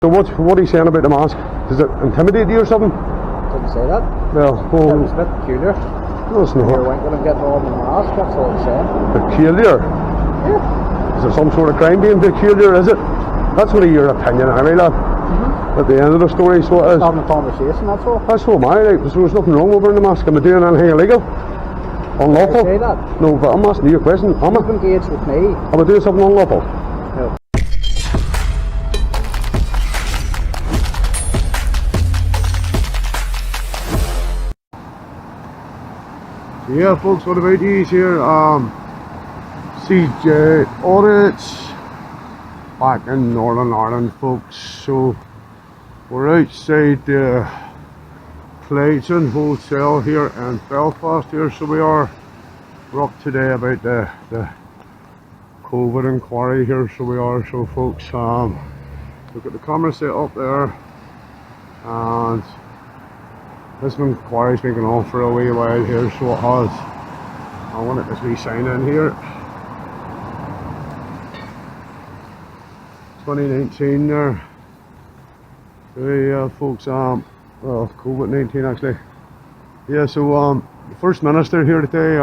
So what are you saying about the mask? Does it intimidate you or something? Didn't say that. Well, It was a bit peculiar. no, it's You're not. winking and getting on the mask, that's all I'm saying. Peculiar? Yeah. Is there some sort of crime being peculiar, is it? That's only your opinion anyway, lad. At the end of the story, so it is. Having a conversation, that's all. That's so am I, like, so there's nothing wrong with wearing the mask. Am I doing anything illegal? Unlawful? Say that. No, but I'm asking you a question. Am You've I engaged with me. doing something unlawful? No. So yeah, folks, what about these here? CJ audits back in Northern Ireland, folks. So we're outside the Clayton Hotel here in Belfast here. So we're up today about the COVID inquiry here. So we are. So folks, look at the camera set up there, and this inquiry's been going on for a wee while here, so it has. I want it to be sign in here. 2019 there. So yeah, folks, well, COVID-19 actually. Yeah, so the First Minister here today,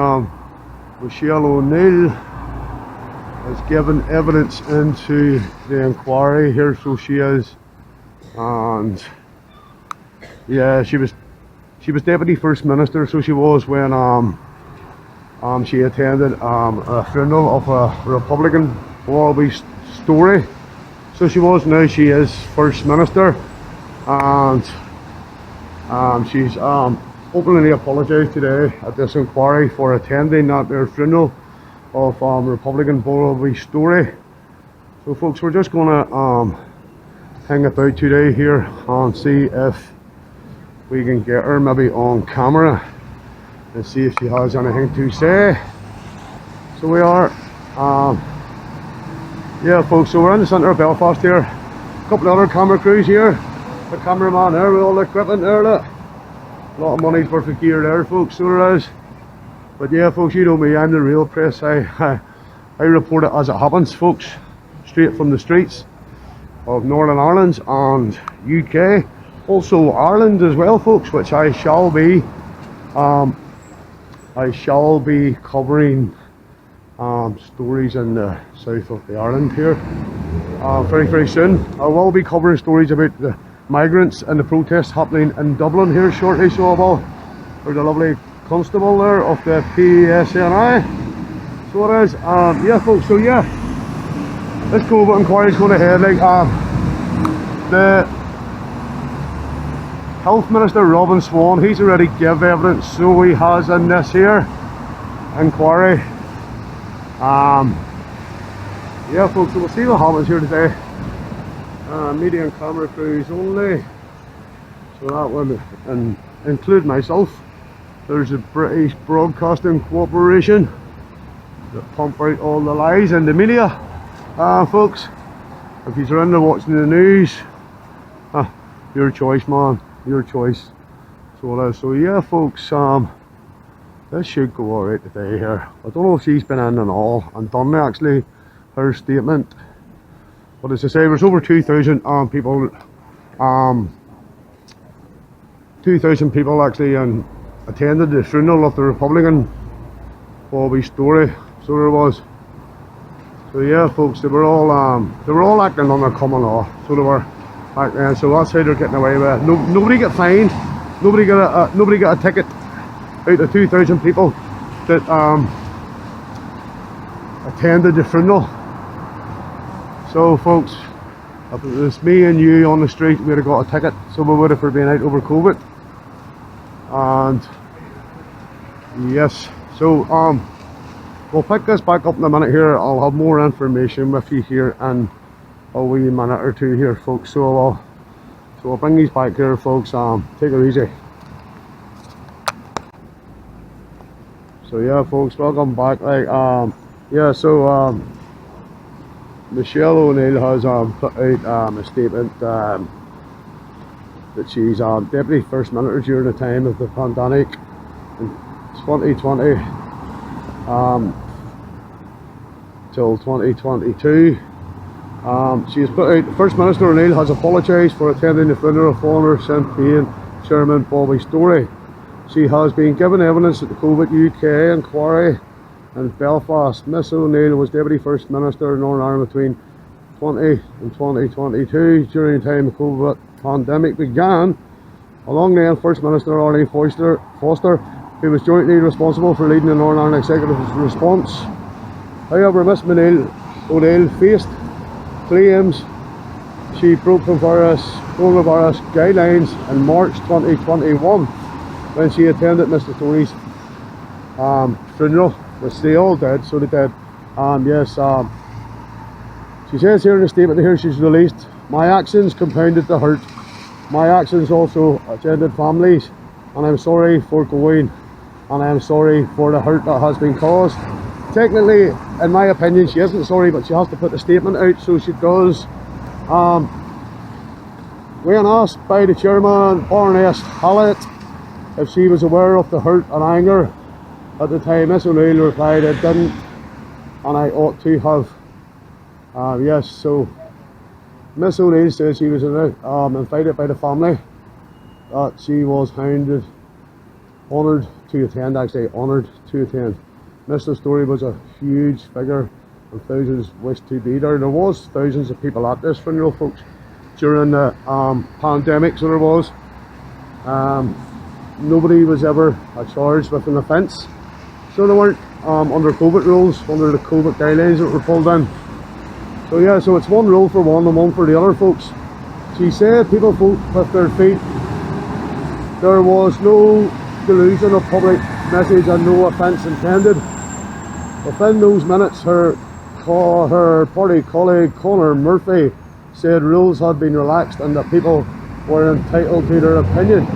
Michelle O'Neill, has given evidence into the inquiry here, so she is, and yeah, she was Deputy First Minister, so she was when she attended a funeral of a Republican Wallaby Story. So she was, now she is First Minister, and she's openly apologised today at this inquiry for attending at their funeral of Republican Wallaby Story. So folks, we're just going to hang about today here and see if we can get her maybe on camera and see if she has anything to say. So we are, yeah folks, so we're in the centre of Belfast here. A couple of other camera crews here. The cameraman there with all the equipment there, look. A lot of money's worth of gear there, folks, so there is. But yeah folks, you know me, I'm the real press. I report it as it happens, folks. Straight from the streets of Northern Ireland and UK. Also Ireland as well, folks, which I shall be covering stories in the south of the Ireland here very soon. I will be covering stories about the migrants and the protests happening in Dublin here shortly, so I will. There's a lovely constable there of the PSNI, so it is. Yeah folks, so yeah, this COVID inquiry is going ahead. Like the Health Minister Robin Swann, he's already give evidence, so he has in this here inquiry. Yeah folks, so we'll see what happens here today. Media and camera crews only, so that would include myself. There's the British Broadcasting Corporation that pump out all the lies in the media. Folks, if you're into watching the news, your choice, man. Your choice. So it is. So yeah folks, this should go alright today here. I don't know if she's been in and all and done actually her statement, but as I say, there's over 2,000 people 2,000 people actually attended the funeral of the Republican Wallaby Story, so there was. So yeah folks, they were all acting on their common law, so they were back then, so that's how they're getting away with it. Nobody got fined, nobody got a ticket out of 2,000 people that attended the funeral. So folks, if it was me and you on the street, we'd have got a ticket, so we would have for being out over COVID. And yes, so we'll pick this back up in a minute here. I'll have more information with you here in a wee minute or two here, folks. So I'll bring these back here, folks. Take it easy. So yeah folks, welcome back. Like yeah, so Michelle O'Neill has put out a statement that she's Deputy First Minister during the time of the pandemic in 2020 till 2022. She has put out, the First Minister O'Neill has apologised for attending the funeral of former Sinn Féin Chairman Bobby Storey. She has been given evidence at the COVID UK inquiry in Belfast. Miss O'Neill was Deputy First Minister in Northern Ireland between 20 and 2022 during the time the COVID pandemic began. Along then, First Minister Arlene Foster, who was jointly responsible for leading the Northern Ireland Executive's response. However, Miss O'Neill faced claims she broke coronavirus guidelines in March 2021 when she attended Mr. Storey's funeral, which they all did, so they did. She says here in the statement here she's released, "My actions compounded the hurt. My actions also engendered families, and I'm sorry for going, and I'm sorry for the hurt that has been caused." Technically, in my opinion, she isn't sorry, but she has to put the statement out, so she does. When asked by the chairman, Baroness Hallett, if she was aware of the hurt and anger at the time, Miss O'Neill replied, "I didn't, and I ought to have." Yes, so Miss O'Neill said she was invited by the family, that she was honoured to attend. Mr. Storey was a huge figure and thousands wished to be there. There was thousands of people at this funeral, folks, during the pandemic, so there was. Nobody was ever charged with an offence, so they weren't under COVID rules, under the COVID guidelines that were pulled in. So yeah, so it's one rule for one and one for the other, folks. She said people vote with their feet. There was no delusion of public message and no offence intended. Within those minutes, her party colleague Conor Murphy said rules had been relaxed and that people were entitled to their opinion.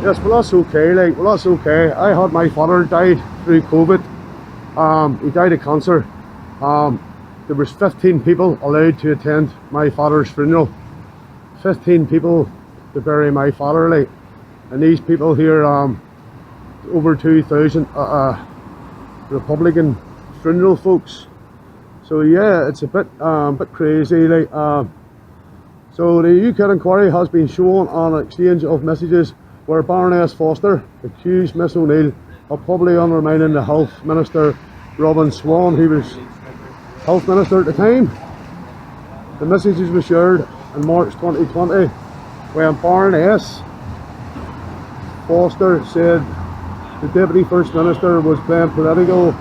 Yes, well that's okay, that's okay. I had my father died through COVID. He died of cancer. There was 15 people allowed to attend my father's funeral. 15 people to bury my father, and these people here, over 2,000 Republican funeral, folks. So yeah, it's a bit crazy, So the UK inquiry has been shown on an exchange of messages where Baroness Foster accused Miss O'Neill of publicly undermining the Health Minister Swann, who was Health Minister at the time. The messages were shared in March 2020 when Baroness Foster said the Deputy First Minister was playing political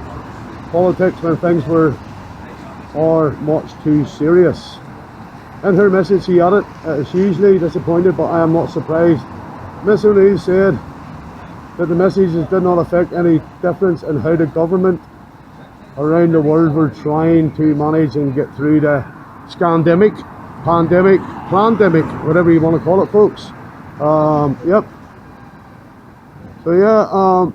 politics when things are much too serious. In her message she added, "It is hugely disappointed, but I am not surprised." Miss O'Neill said that the messages did not affect any difference in how the government around the world were trying to manage and get through the pandemic, whatever you want to call it, folks. Yep. So yeah,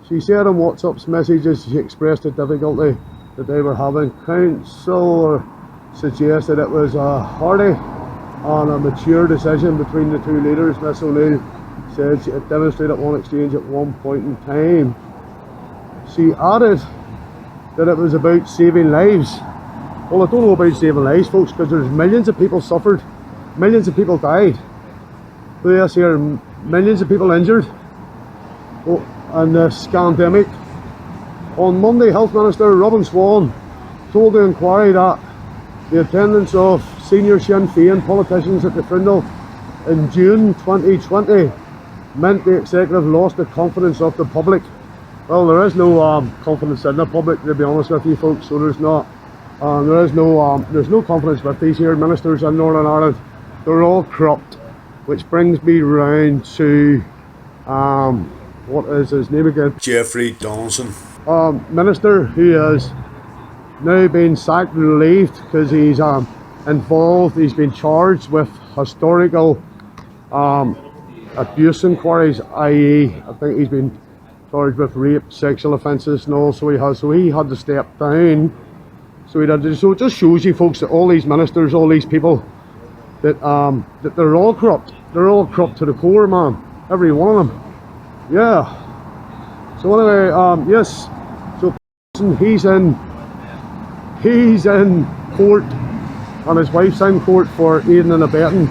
she said in WhatsApp's messages she expressed the difficulty that they were having. Counsel suggested it was a hearty and a mature decision between the two leaders. Miss O'Neill said it demonstrated one exchange at one point in time. She added that it was about saving lives. Well, I don't know about saving lives, folks, because there's millions of people suffered, millions of people died. So yes, here millions of people injured in this pandemic. On Monday, Health Minister Swann told the inquiry that the attendance of senior Sinn Féin politicians at the funeral in June 2020 meant the executive lost the confidence of the public. Well, there is no confidence in the public, to be honest with you, folks. So there's not, there's no confidence with these here ministers in Northern Ireland. They're all corrupt, which brings me round to what is his name again? Jeffrey Donaldson. Minister who has now been sacked and relieved because he's involved. He's been charged with historical abuse inquiries, i.e. I think he's been charged with rape, sexual offences and all, so he had to step down. So it just shows you, folks, that all these ministers, all these people, that they're all corrupt. They're all corrupt to the core, man. Every one of them. Yeah. So anyway, yes. So he's in court, and his wife's in court for aiding and abetting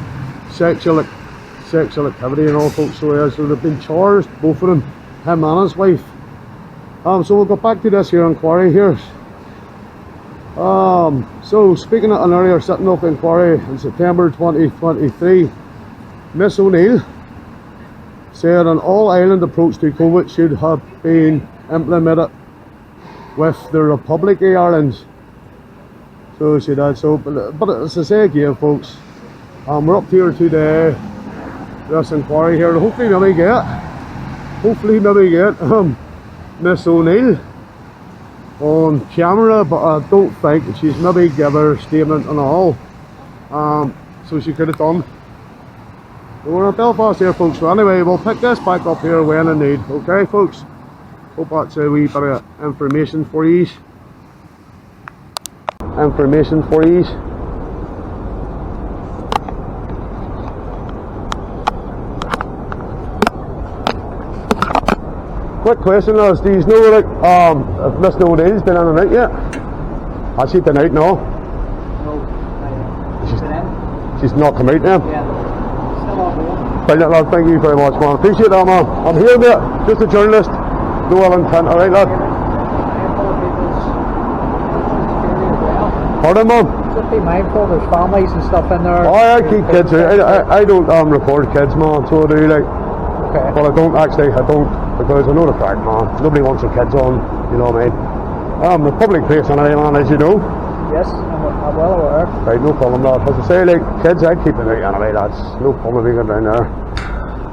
sexual activity and all, folks. So they've been charged, both of them, him and his wife. So we'll go back to this here inquiry here. So speaking of an earlier setting up inquiry in September 2023, Miss O'Neill said an all-island approach to COVID should have been implemented with the Republic of Ireland. So she did. So, but as I say again, folks, we're up here today, this inquiry here, to hopefully maybe get Miss O'Neill on camera, but I don't think she's maybe give her statement and all. So she could have done. We're in Belfast here, folks. So anyway, we'll pick this back up here when in need. Okay, folks. Hope that's a wee bit of information for you. Quick question, lads. Do you know, like, if Miss O'Neill's been in and out yet? Has she been out now? No, She's not come out now? yeah, still on board. Brilliant, lad. Thank you very much, man. Appreciate that, man. I'm here, mate. Just a journalist. No ill intent, alright, lad? Pardon, man? Just be mindful, there's families and stuff in there. Oh, I keep kids out. I don't record kids, man, so I do, like. Okay. Well, I don't, because I know the fact, man. Nobody wants their kids on, you know what I mean? The public place anyway, man, as you know. Yes, I'm well aware. Right, no problem, lad. As I say, like, kids, I keep them out anyway, lads. No problem being down there.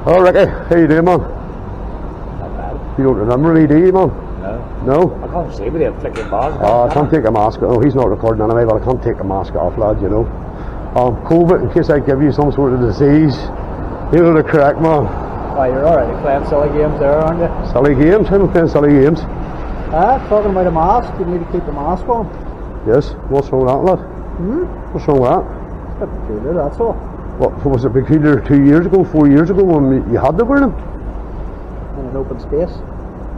Oh, Ricky, how you doing, man? Not bad. You don't remember me, do you, man? No. No? I can't see with you flicking bars. I can't take a mask. Oh, he's not recording anyway, but I can't take a mask off, lad, you know. COVID, in case I give you some sort of disease. You know the crack, man. Oh, you're already playing silly games there, aren't you? Silly games? I'm playing silly games. Talking about a mask, you need to keep the mask on. Yes, what's wrong with that, lad? What's wrong with that? It's a bit peculiar, that's all. What, was it peculiar 2 years ago, 4 years ago when you had to wear them? In an open space.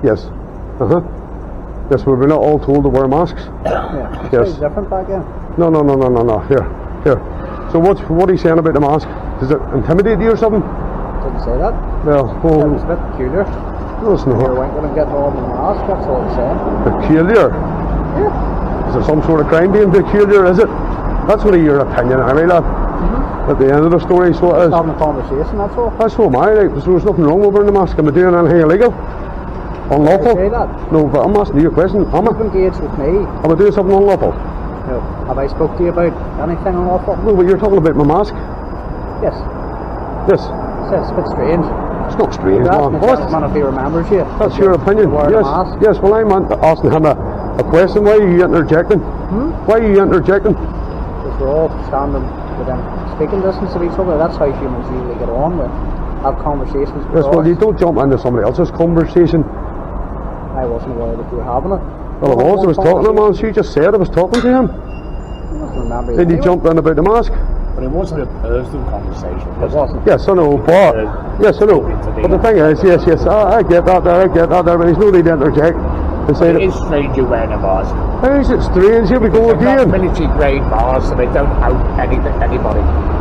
Yes. Yes, we were not all told to wear masks. Yeah, it's Yes. very different back then. No. Here. So what are you saying about the mask? Does it intimidate you or something? Didn't say that. Well, It was a bit peculiar. no, it's You're not. winking and getting all the mask, that's all I'm saying. Peculiar? Yeah. Is there some sort of crime being peculiar, is it? That's only your opinion, anyway, lad. At the end of the story, so it is. Having a conversation, that's all. That's so am I, like, there's nothing wrong with wearing the mask. Am I doing anything illegal? Unlawful? Did I say that? No, but I'm asking you a question. Am You've engaged with me. I doing something unlawful? No. Have I spoke to you about anything unlawful? No, but you're talking about my mask. Yes. Yes. It's a bit strange. It's not strange, You're asking man. the What? gentleman if he remembers you. That's your opinion. Wearing a Yes. mask. Yes. Well, I'm asking him a question. Why are you interjecting? Why are you interjecting? Because we're all standing within speaking distance of each other. That's how humans usually get on with. Have conversations with Yes. Well, you don't jump into somebody else's conversation. I wasn't aware that you were having it. Well, I was talking to him, man. She just said I was talking to him. I don't remember you Then you anyway. jumped in about the mask. But it wasn't a personal conversation. It wasn't. Yes, I know, but yes, I know. But the thing is, yes, I get that there, but there's no need to interject and say It that. is strange you wearing a mask. How is it strange? Here we go They're not again. military grade masks, so they don't out anybody.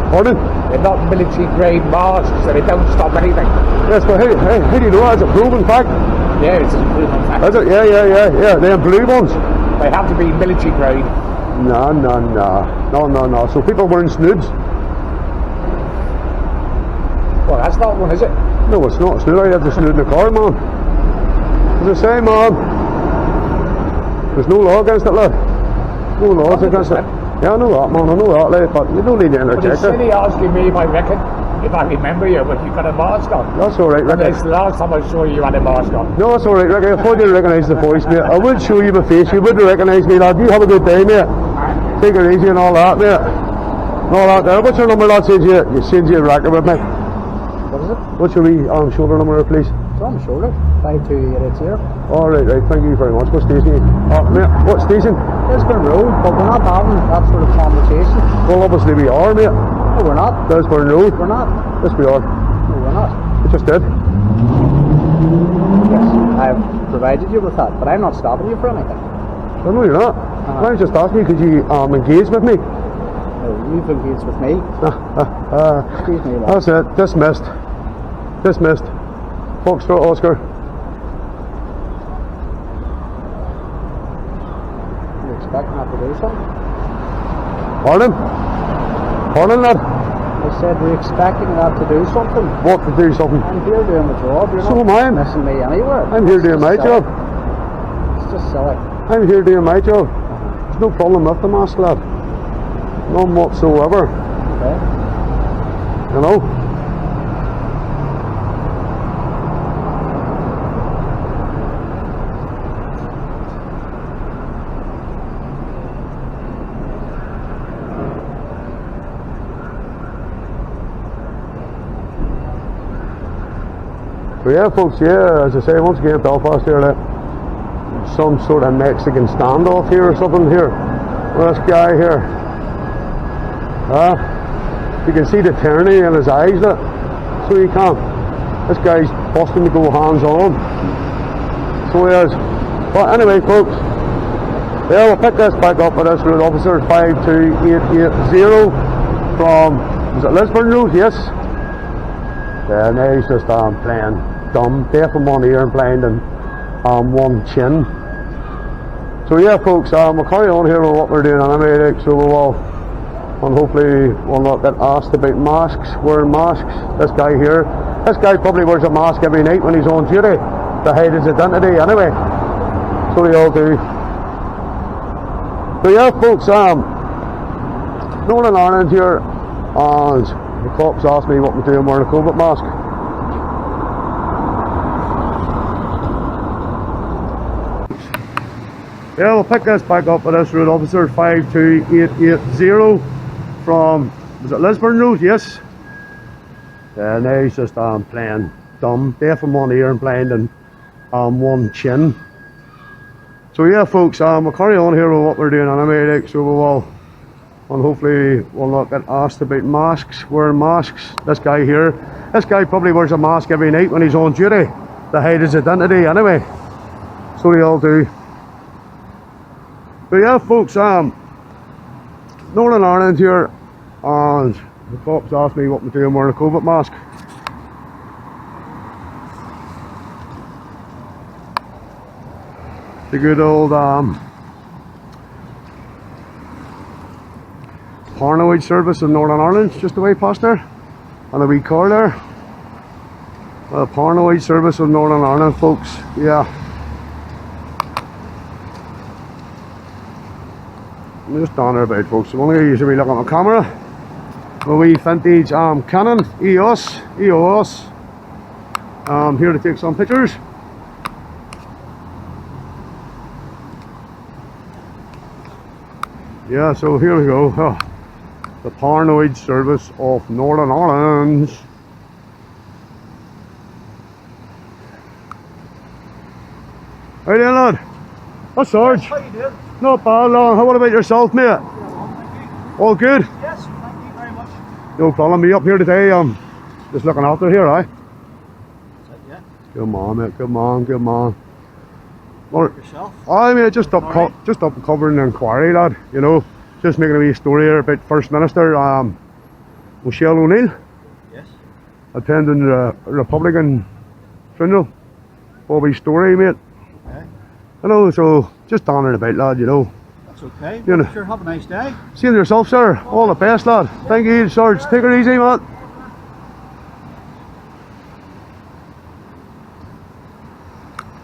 Pardon? They're not military grade masks, so they don't stop anything. Yes, but how do you know that? Is it proven fact? Yeah, it's a proven fact. Is it? Yeah. They're blue ones. They have to be military grade. No. So people wearing snoods? Well, that's not one, is it? No, it's not. Snood. I have to snood in the car, man. As I say, man, there's no law against it, lad. No laws against it. Yeah, I know that, man. I know that, lad. But you don't need to But it's interject it. silly asking me if I reckon, if I remember you, but you've got a mask on. That's all right, And Ricky. it's the last time I saw you had a mask on. No, that's all right, Ricky. I thought you'd recognise the voice, mate. I would show you my face. You would recognise me, lad. You have a good day, mate. Take it easy and all that, mate. All that there. What's your number, lad? Since you record with me. What is it? What's your wee shoulder number, please? It's on the shoulder. 52880. All right. Thank you very much. What station? Mate, what station? Lisbon Road, but we're not having that sort of conversation. Well, obviously we are, mate. No, we're not. Lisbon Road. We're not. Yes, we are. No, we're not. We just did. Yes, I've provided you with that, but I'm not stopping you for anything. Oh, no, you're not. I was just asking you, could you engage with me? No, you've engaged with me. Excuse me, lad. That's it. Dismissed. Dismissed. Foxtrot Oscar. You're expecting that to do something? Pardon? Pardon, lad? I said, we're expecting that to do something. What to do something? I'm here doing my job. You're So not am I. missing me anywhere. I'm here doing my job. It's just silly. I'm here doing my job. There's no problem with the mask, lad. None whatsoever. Okay. You know? So yeah, folks, yeah, as I say, once again, Belfast here, some sort of Mexican standoff here or something here. With this guy here. You can see the tyranny in his eyes, look. So you can't. This guy's busting to go hands on. So he is. But anyway, folks, yeah, we'll pick this back up with this road officer 52880 from, is it Lisburn Road? Yes. Yeah, now he's just playing dumb, deaf in one ear and blind in one chin. So yeah, folks, we'll carry on here with what we're doing anyway, like, so we'll, and hopefully we'll not get asked about masks, wearing masks. This guy here, this guy probably wears a mask every night when he's on duty to hide his identity anyway. So we all do. So yeah, folks, Northern Ireland here, and the cops asked me what I'm doing wearing a COVID mask. Yeah, we'll pick this back up with this road officer 52880 from, was it Lisburn Road? Yes. Yeah, now he's just playing dumb, deaf in one ear and blind in one chin. So yeah, folks, we'll carry on here with what we're doing anyway, like, so we'll, and hopefully we'll not get asked about masks, wearing masks. This guy here, this guy probably wears a mask every night when he's on duty to hide his identity anyway. So they all do. But yeah, folks, Northern Ireland here, and the cops asked me what I'm doing wearing a COVID mask. The good old paranoid service in Northern Ireland, just away past there, and a wee car there. Paranoid service of Northern Ireland, folks. Yeah. I'm just down there about, folks. I'm only usually look at my camera. A wee vintage Canon EOS. Here to take some pictures. Yeah, so here we go. Oh, the paranoid service of Northern Ireland. How you doing, lad? That's Sarge. How you doing? Not bad, lad. What about yourself, mate? All good? Yes, thank you very much. No problem. Me up here today. Just looking after here, aye? Yeah. Good man, mate. Good man. Good man. Well, Yourself? I mean, just up covering the inquiry, lad. You know, just making a wee story here about First Minister Michelle O'Neill Yes. attending the Republican funeral. Bobby story, mate. Okay. You know, so just down and about, lad. You know. That's okay. You know. Sure, have a nice day. See you yourself, sir. All the best, lad. Thank you, Sarge. Take it easy, man.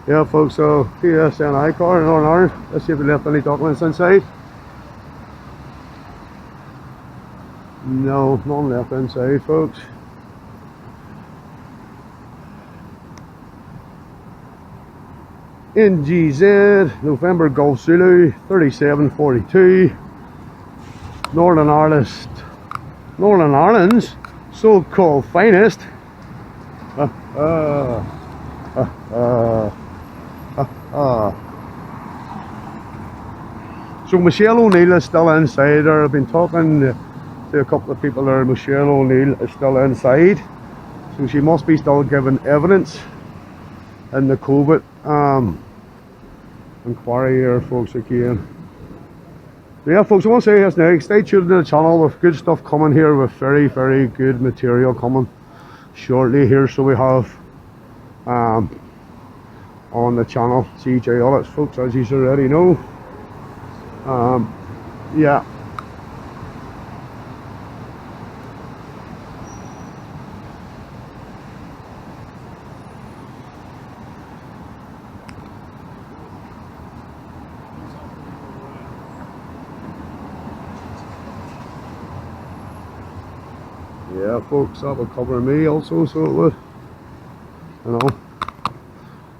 Yeah, folks, so PSNI car in Northern Ireland. Let's see if they left any documents inside. No, none left inside, folks. NGZ, November Golf Zulu, 3742. Northern Ireland's so-called finest. So Michelle O'Neill is still inside there. I've been talking to a couple of people there. Michelle O'Neill is still inside, so she must be still giving evidence in the COVID inquiry here, folks, again. Yeah, folks, I want to say this now. Stay tuned to the channel with good stuff coming here, with very, very good material coming shortly here. So we have on the channel CJ Ullets, folks, as you already know. Yeah. Yeah, folks, that would cover me also, so it would. You know.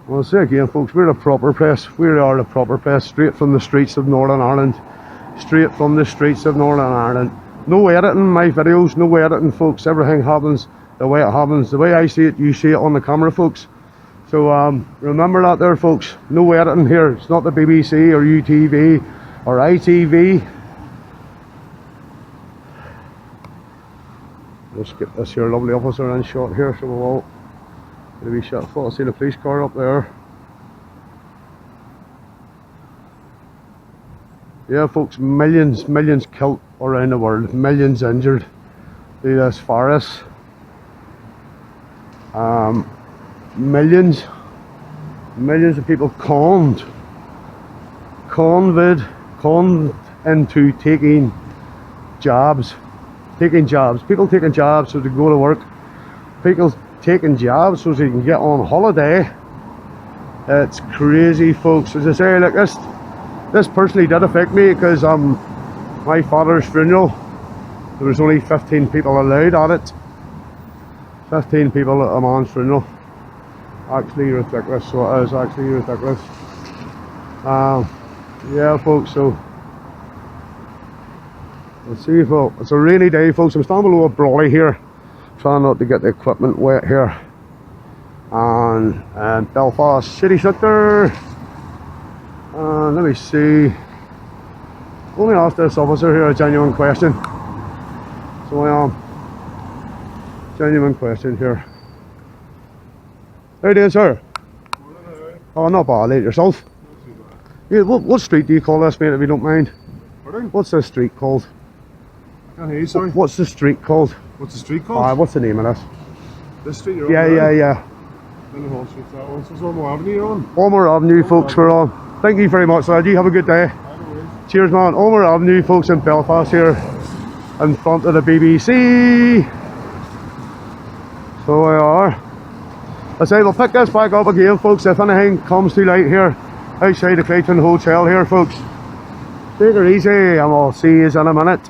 Well, say again, folks, we're the proper press. We are the proper press, straight from the streets of Northern Ireland. Straight from the streets of Northern Ireland. No editing my videos, no editing, folks. Everything happens the way it happens. The way I see it, you see it on the camera, folks. So remember that there, folks. No editing here. It's not the BBC or UTV or ITV. Let's get this here lovely officer in shot here, so we'll all be shot. I see the police car up there. Yeah, folks, millions killed around the world, millions injured through this virus. Millions of people conned into taking jobs. People taking jobs so they go to work. People taking jobs so they can get on holiday. It's crazy, folks. As I say, like this personally did affect me, because my father's funeral, there was only 15 people allowed at it. 15 people at a man's funeral. Actually ridiculous. So it is actually ridiculous. Yeah, folks. So let's see, folks. It's a rainy day, folks. I'm standing below a brolly here, trying not to get the equipment wet here. And Belfast city centre. Let me see. Let me ask this officer here a genuine question. So I am. Genuine question here. How you doing, sir? Oh, not bad. Late yourself? Yeah, what street do you call this, mate, if you don't mind? Pardon? What's this street called? I can't hear you, sorry. What's the street called? What's the street called? What's the name of this? This street you're Yeah, on? yeah. Then the whole street's that one. So it's Ormo Avenue you're on? Ulmer Avenue, folks, we're on. Thank you very much, lad. You have a good day. Cheers, man. Ulmer Avenue, folks, in Belfast here, in front of the BBC. So we are. I say we'll pick this back up again, folks, if anything comes too late here outside the Clayton Hotel here, folks. Take it easy, and I'll see you in a minute.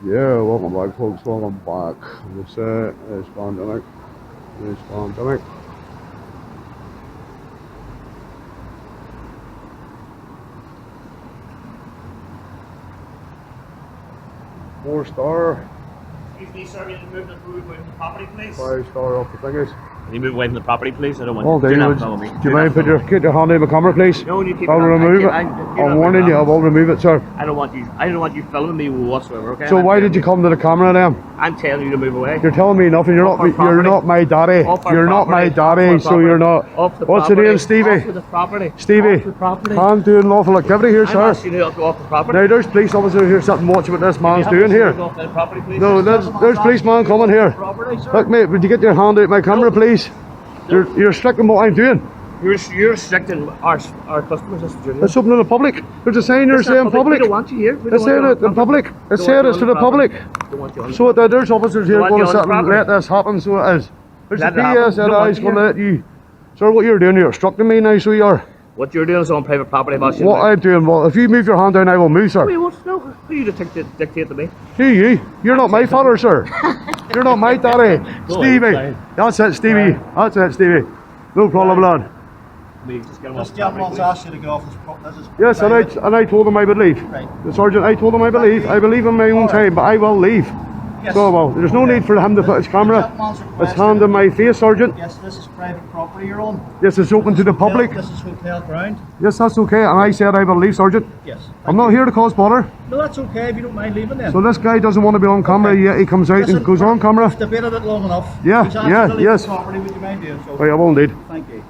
Yeah, welcome back, folks. Welcome back. This is pandemic. It's pandemic. Four star. Excuse me, sir, can you move away from the property, please? 5-star off the fingers. Can you move away from the property, please? I don't want All you day, to would follow me. do you mind get your hand in the camera, please? No, you keep I'll it on. remove it. you're I'm not warning you, I around. will remove it, sir. I don't want you filming me whatsoever, okay? So why did you come to the camera then? I'm telling you to move away. You're telling me nothing. You're Off our not property. my daddy. Off our You're not my property. daddy, Off our so you're property. not. Off the What's your property. name, Stevie? Off the property. Stevie, Off the property. I'm doing lawful activity here, I'm sir. asking you to go off the property. Now there's police officers here sitting watching what this man's You have doing to here. go off the property, please. No, there's policeman coming here. Property, sir. Look, mate, would you get your hand out my camera, please? You're restricting what I'm doing. You're restricting our customers. That's what you're doing. It's open to the public. There's a sign here It's not saying public. We don't want you here. We don't It's want saying you it on in public. It's Don't saying want you it's on to the public. Don't want you on So there's officers here want going you to on sit the and property. let this happen, so it is. There's Let the it happen. PS that Don't want is you going to here. let you. Sir, what you're doing, you're obstructing me now, so you are. What you're doing is on private property. What I'm doing, well, if you move your hand down, I will move, sir. Wait, what's no? Who you to dictate to me? Do you? You're not my father, sir. You're not my daddy. Go Stevie. on, That's it, Stevie. That's it, Stevie. No problem, lad. We just get him This off the gentleman's property, asked you to get off this is Yes, private. and I told him I would leave. Right. The sergeant, I told him I believe in my own time, but I will leave. Yes. So, well, there's no need for him to put his camera. Gentleman's It's requested- hand in my face, sergeant. Yes, this is private property you're on. Yes, it's open to the public. This is hotel ground. Yes, that's okay, and I said I will leave, sergeant. Yes. I'm not here to cause bother. No, that's okay if you don't mind leaving then. So this guy doesn't want to be on camera, Okay. yet he comes out Listen, and goes on camera. We've debated it long enough. Yeah, He's asked yeah, you to leave yes. the property, would you mind doing so? Right, I will indeed. Thank you.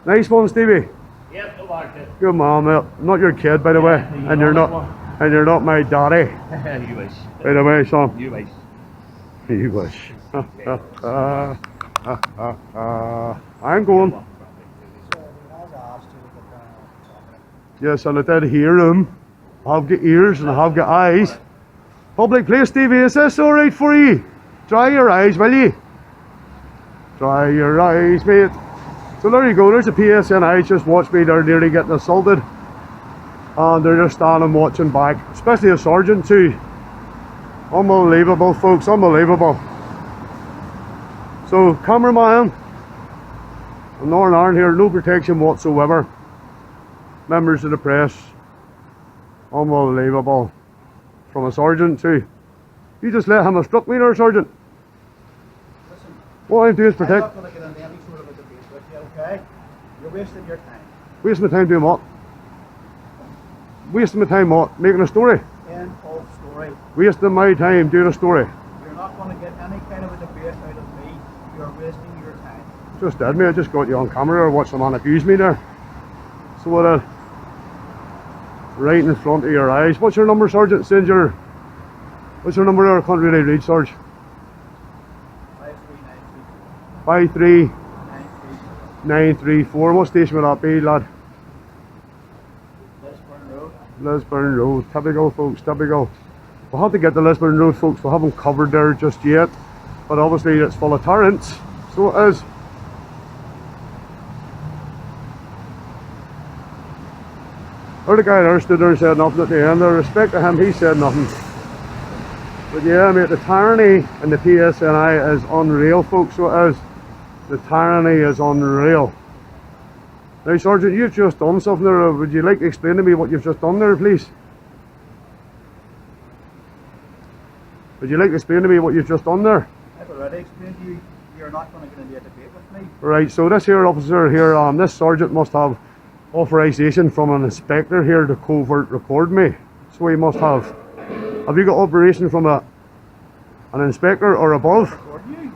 Nice one, Stevie. Yep, no bother. Good man, mate. Not your kid, by the way, and you're not my daddy. You wish. By the way, son. You wish. You wish. I'm going. So he has asked you to get down. Yes, and I did hear him. I have got ears and I have got eyes. Public place, Stevie, is this alright for you? Dry your eyes, will you? Dry your eyes, mate. So there you go, there's a PSNI, just watch me, they're nearly getting assaulted. And they're just standing watching back, especially a sergeant too. Unbelievable, folks, unbelievable. So, cameraman, in Northern Ireland here, no protection whatsoever. Members of the press, unbelievable. From a sergeant too. You just let him have struck me there, sergeant. Listen, What I'm doing is I'm protect. not going to get into any sort of a debate with you, okay? You're wasting your time. Wasting my time doing what? Wasting my time what? Making a story. End of story. Wasting my time doing a story. You're not going to get any kind of a debate out of me. You're wasting your time. Just did me, I just got you on camera or watched someone abuse me there. So what right in front of your eyes. What's your number, sergeant? What's your number there? I can't really read, Sarge. 53934. 53934. What station would that be, lad? Lisburn Road. Lisburn Road. Typical, folks, typical. We'll have to get to Lisburn Road, folks. We haven't covered there just yet. But obviously it's full of torrents. So it is. Or the guy there stood there and said nothing at the end. Out of respect to him, he said nothing. But yeah, mate, the tyranny in the PSNI is unreal, folks. So it is. The tyranny is unreal. Now, Sergeant, you've just done something there. Would you like to explain to me what you've just done there, please? Would you like to explain to me what you've just done there? I've already explained to you, you're not going to get into a debate with me. Right, so this here officer here, this sergeant must have authorization from an inspector here to covert record me. So he must have. Have you got authorization from an inspector or above? Record you.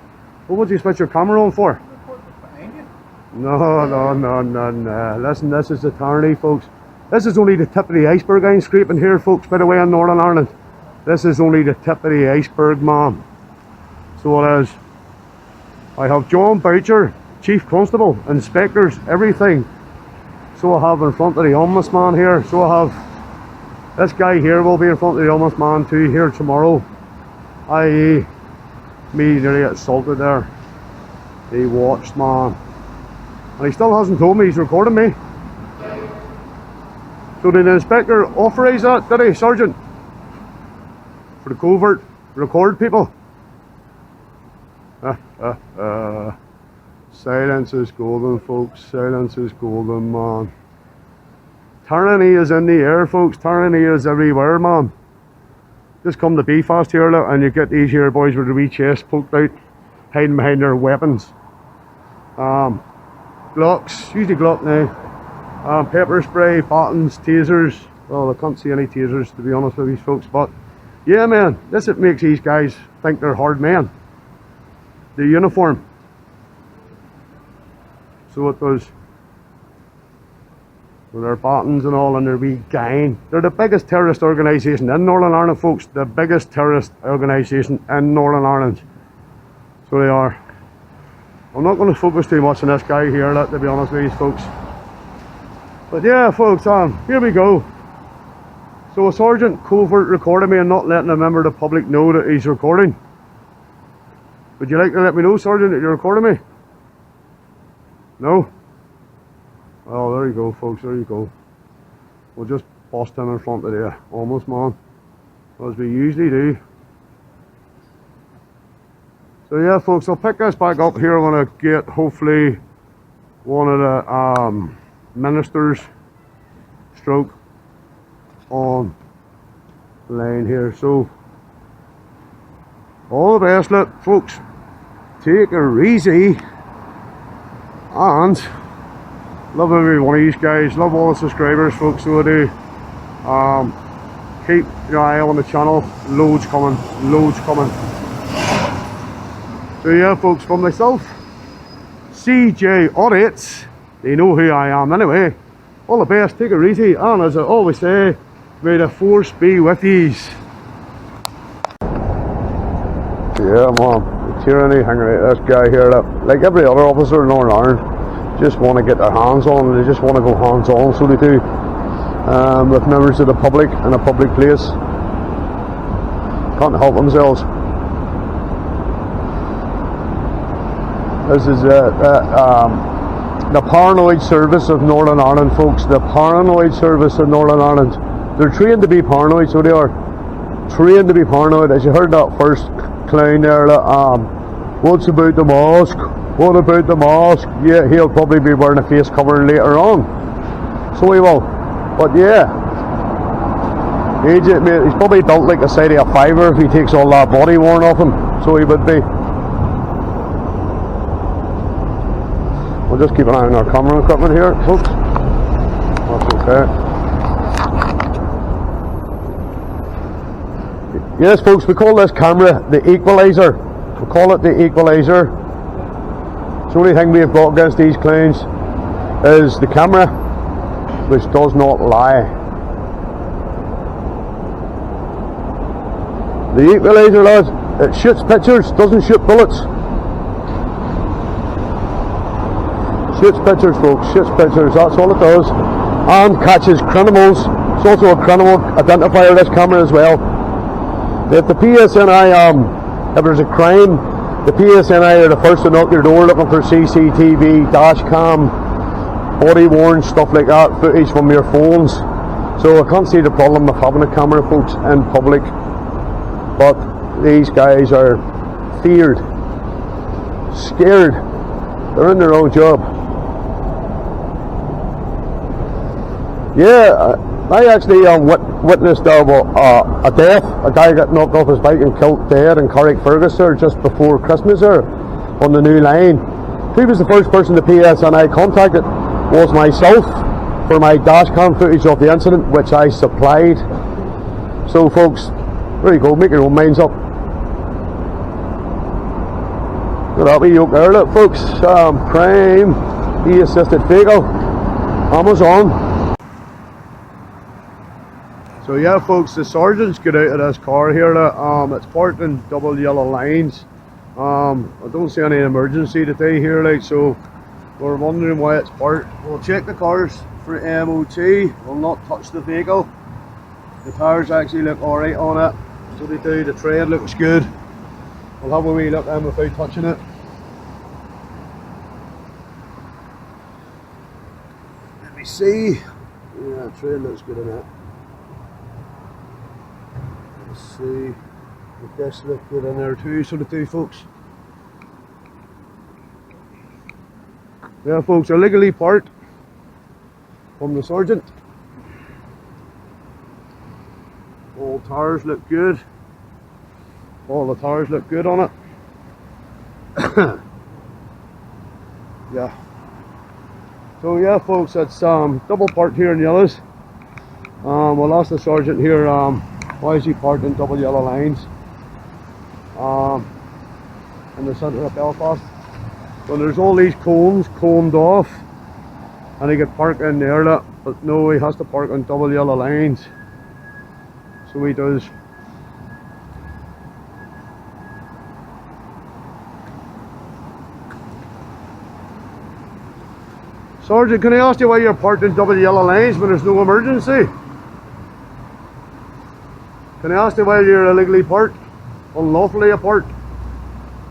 Well, what do you switch your camera on for? Record what's behind you. No. Listen, this is the tyranny, folks. This is only the tip of the iceberg I'm scraping here, folks, by the way, in Northern Ireland. This is only the tip of the iceberg, man. So it is. I have John Boucher, Chief Constable, inspectors, everything. So I have in front of the ombudsman here. So I have this guy here will be in front of the ombudsman too here tomorrow. I.e. me nearly assaulted there. He watched, man. And he still hasn't told me he's recording me. So did the inspector authorize that, did he, Sergeant? For the covert record people? Silence is golden, folks. Silence is golden, man. Tyranny is in the air, folks. Tyranny is everywhere, man. Just come to Belfast here, look, and you get these here boys with their wee chest poked out, hiding behind their weapons. Glocks, usually Glock now. Pepper spray, buttons, tasers. Well, I can't see any tasers, to be honest with these folks, but yeah, man, this it makes these guys think they're hard men. The uniform. So it does. With their buttons and all and their wee gang. They're the biggest terrorist organisation in Northern Ireland, folks. The biggest terrorist organisation in Northern Ireland. So they are. I'm not going to focus too much on this guy here, to be honest with you folks. But yeah, folks, here we go. So a sergeant covert recorded me and not letting a member of the public know that he's recording. Would you like to let me know, Sergeant, that you're recording me? No? Oh, there you go, folks, there you go. We'll just bust him in front of the ombudsman, as we usually do. So yeah, folks, I'll pick this back up here. I'm going to get, hopefully, one of the ministers stroke on line here. So, all the best, look, folks. Take it easy. And love every one of these guys, love all the subscribers, folks, so I do. Keep your eye on the channel, loads coming. So yeah, folks, from myself, CJ Audits, They know who I am anyway. All the best, take it easy, and as I always say, may the force be with yous. Yeah, man, the tyranny hanging out this guy here, that, like every other officer in Northern Ireland, just want to get their hands on, and they just want to go hands on, so they do, with members of the public in a public place. Can't help themselves. This is the paranoid service of Northern Ireland, folks. The paranoid service of Northern Ireland. They're trained to be paranoid, so they are trained to be paranoid. As you heard that first clown there, what's about the mask? What about the mask? Yeah, he'll probably be wearing a face covering later on, so he will. But yeah, he's probably built like the side of a fiver if he takes all that body worn off him, so he would be. We'll just keep an eye on our camera equipment here, folks. That's okay. Yes, folks, we call this camera the equalizer. We call it the equalizer. The only thing we've got against these clowns is the camera, which does not lie. The equalizer, lads, it shoots pictures, doesn't shoot bullets. Shoots pictures, folks, shoots pictures, that's all it does. And catches criminals. It's also a criminal identifier, this camera as well. If the PSNI, if there's a crime, the PSNI are the first to knock your door looking for CCTV, dash cam, body worn, stuff like that, footage from your phones. So I can't see the problem of having a camera, folks, in public. But these guys are feared, scared. They're in their own job. Yeah, I actually witnessed a death. A guy got knocked off his bike and killed dead in Carrickfergus there just before Christmas there on the new line. He was the first person the PSNI contacted was myself for my dashcam footage of the incident, which I supplied. So folks, there you go, make your own minds up. Look at that wee yoke there, look folks, crime, e-assisted vehicle, Amazon. So yeah folks, the sergeants get out of this car here, it's parked in double yellow lines. I don't see any emergency today here, like, so we're wondering why it's parked. We'll check the cars for MOT, we'll not touch the vehicle. The tires actually look alright on it, so they do, the tread looks good. We'll have a wee look in without touching it. Let me see, yeah, the tread looks good in it. Let's see, the discs look good in there too, so they do folks. Yeah folks, they're legally parked from the sergeant. All tires look good. All the tires look good on it. Yeah. So yeah folks, it's double parked here in yellows. We'll ask the sergeant here, why is he parked in double yellow lines in the centre of Belfast when there's all these cones coned off, and he could park in there, but no, he has to park on double yellow lines, so he does. Sergeant, can I ask you why you're parked in double yellow lines when there's no emergency? Can I ask you why you're illegally parked, unlawfully parked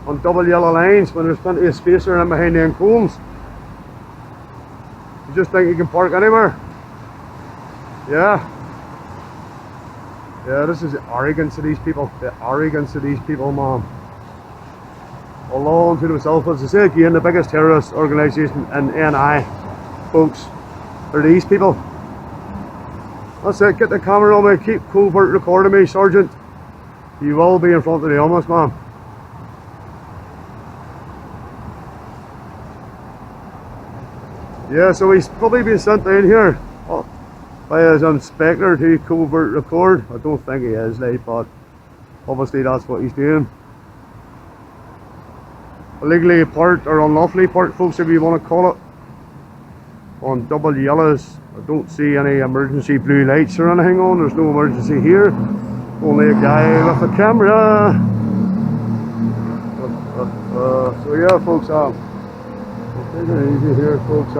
on double yellow lines when there's plenty of space there in behind them cones? You just think you can park anywhere? Yeah. Yeah, this is the arrogance of these people. The arrogance of these people, man. Alone to themselves, as I say again, the biggest terrorist organisation in NI, folks, are these people. That's it, get the camera on me, keep covert recording me, Sergeant. You will be in front of the ombudsman. Yeah, so he's probably been sent down here by his inspector to covert record. I don't think he is, like, but obviously that's what he's doing. Illegally parked or unlawfully parked, folks, if you want to call it. on double yellows. I don't see any emergency blue lights or anything on. There's no emergency here. Only a guy with a camera. So yeah, folks, we'll take it easy here, folks,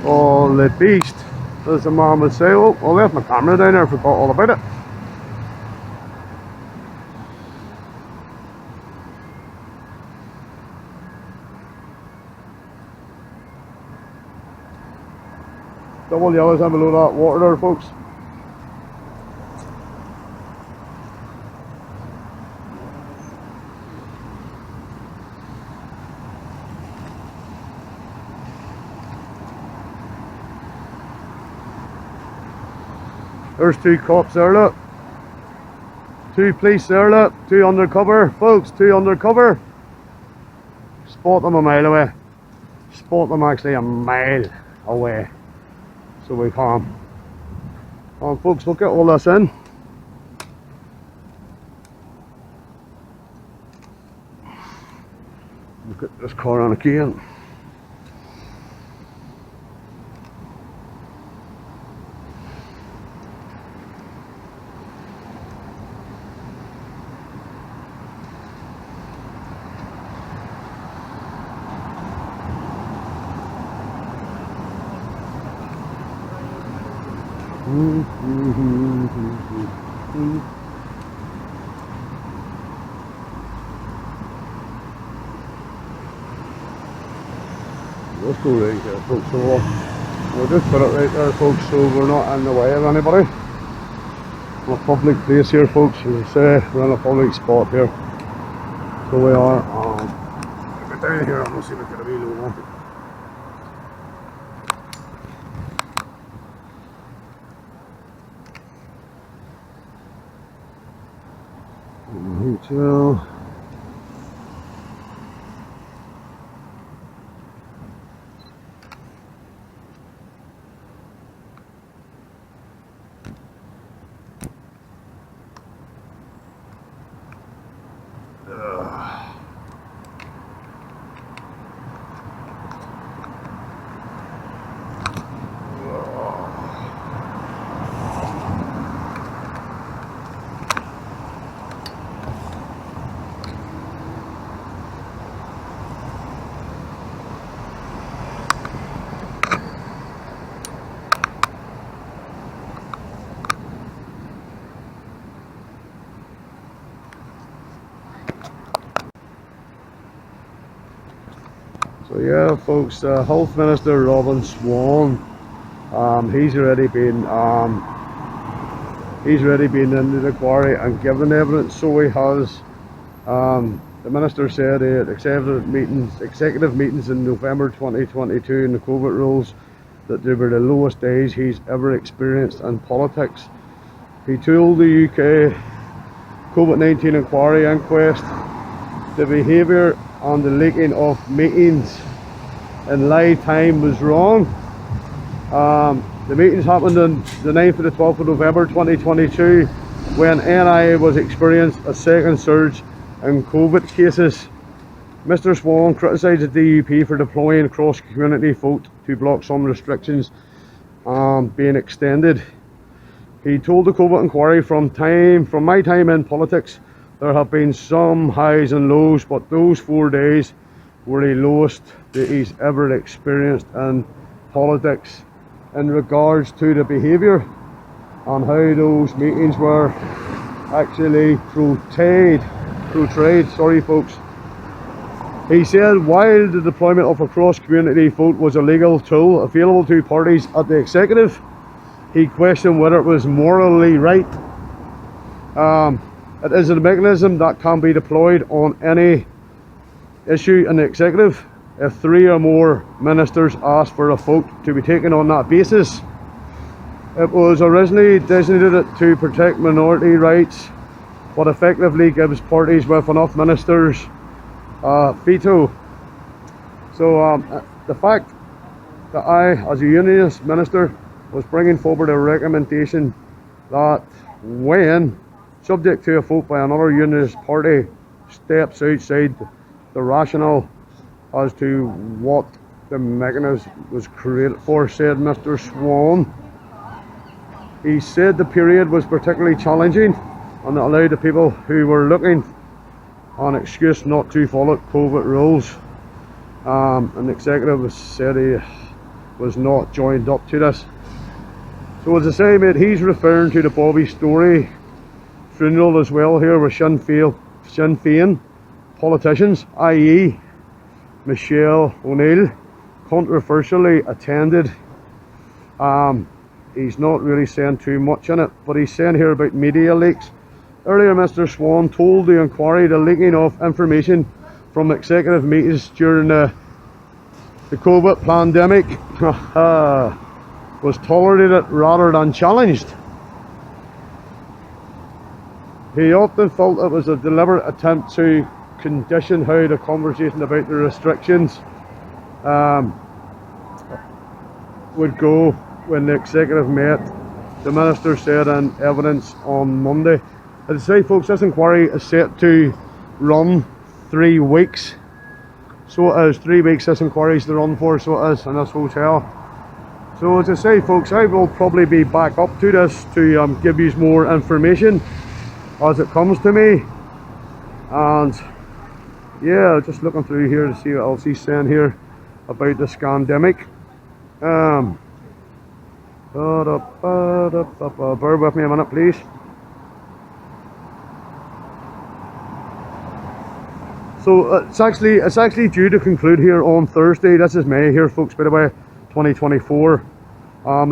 on the beast, as the man would say. Oh, I left my camera down there, I forgot all about it. Double yellows and below that water there, folks. There's two cops there, look. Two police there, look. Two undercover, folks, two undercover. Spot them a mile away. Spot them actually a mile away. So we can. Folks, we'll get all this in. Look at this car on again. Let's go right there, folks. So we'll just put it right there, folks, so we're not in the way of anybody. We're a public place here, folks. As I say, we're in a public spot here. So we are. Get down here. I'm gonna see if we can get a wee low one. Hotel. So yeah, folks, Health Minister Swann, he's already been into the quarry and given evidence. So he has. The minister said he had executive meetings in November 2022 in the COVID rules that they were the lowest days he's ever experienced in politics. He told the UK COVID-19 inquiry inquest the behaviour and the leaking of meetings in live time was wrong. The meetings happened on the 9th to the 12th of November 2022 when NI was experienced a second surge in COVID cases. Mr Swann criticised the DUP for deploying cross-community vote to block some restrictions being extended. He told the COVID inquiry, from my time in politics, there have been some highs and lows, but those 4 days were the lowest that he's ever experienced in politics in regards to the behaviour and how those meetings were actually portrayed, sorry folks. He said while the deployment of a cross-community vote was a legal tool available to parties at the executive, he questioned whether it was morally right. It is a mechanism that can be deployed on any issue in the executive if 3 or more ministers ask for a vote to be taken on that basis. It was originally designated to protect minority rights, but effectively gives parties with enough ministers veto. So the fact that I, as a unionist minister, was bringing forward a recommendation that when subject to a vote by another unionist party steps outside the rationale as to what the mechanism was created for, said Mr. Swann. He said the period was particularly challenging and it allowed the people who were looking an excuse not to follow COVID rules. An executive said he was not joined up to this. So as I say, mate, he's referring to the Bobby Story funeral as well here with Sinn Féin politicians, i.e. Michelle O'Neill, controversially attended. He's not really saying too much in it, but he's saying here about media leaks. Earlier, Mr. Swann told the inquiry the leaking of information from executive meetings during the COVID pandemic was tolerated rather than challenged. He often felt it was a deliberate attempt to condition how the conversation about the restrictions would go when the executive met, the minister said in evidence on Monday. As I say, folks, this inquiry is set to run 3 weeks. So it is 3 weeks this inquiry is to run for, so it is in this hotel. So as I say, folks, I will probably be back up to this to give you more information as it comes to me. And yeah, just looking through here to see what else he's saying here about this scandemic. Bear with me a minute, please. So it's actually due to conclude here on Thursday. This is May here, folks, by the way, 2024.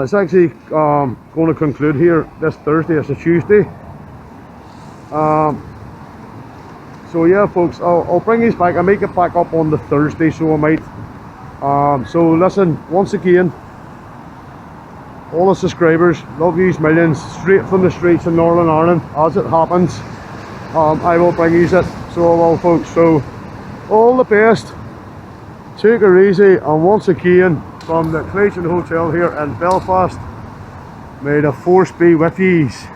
It's actually going to conclude here this Thursday. It's a Tuesday. So yeah, folks, I'll bring these back. I make it back up on the Thursday, so I might. So listen, once again, all the subscribers, love yous millions, straight from the streets in Northern Ireland, as it happens. I will bring yous it, so I will, folks. So all the best, take it easy, and once again, from the Clayton Hotel here in Belfast, may the force be with yous.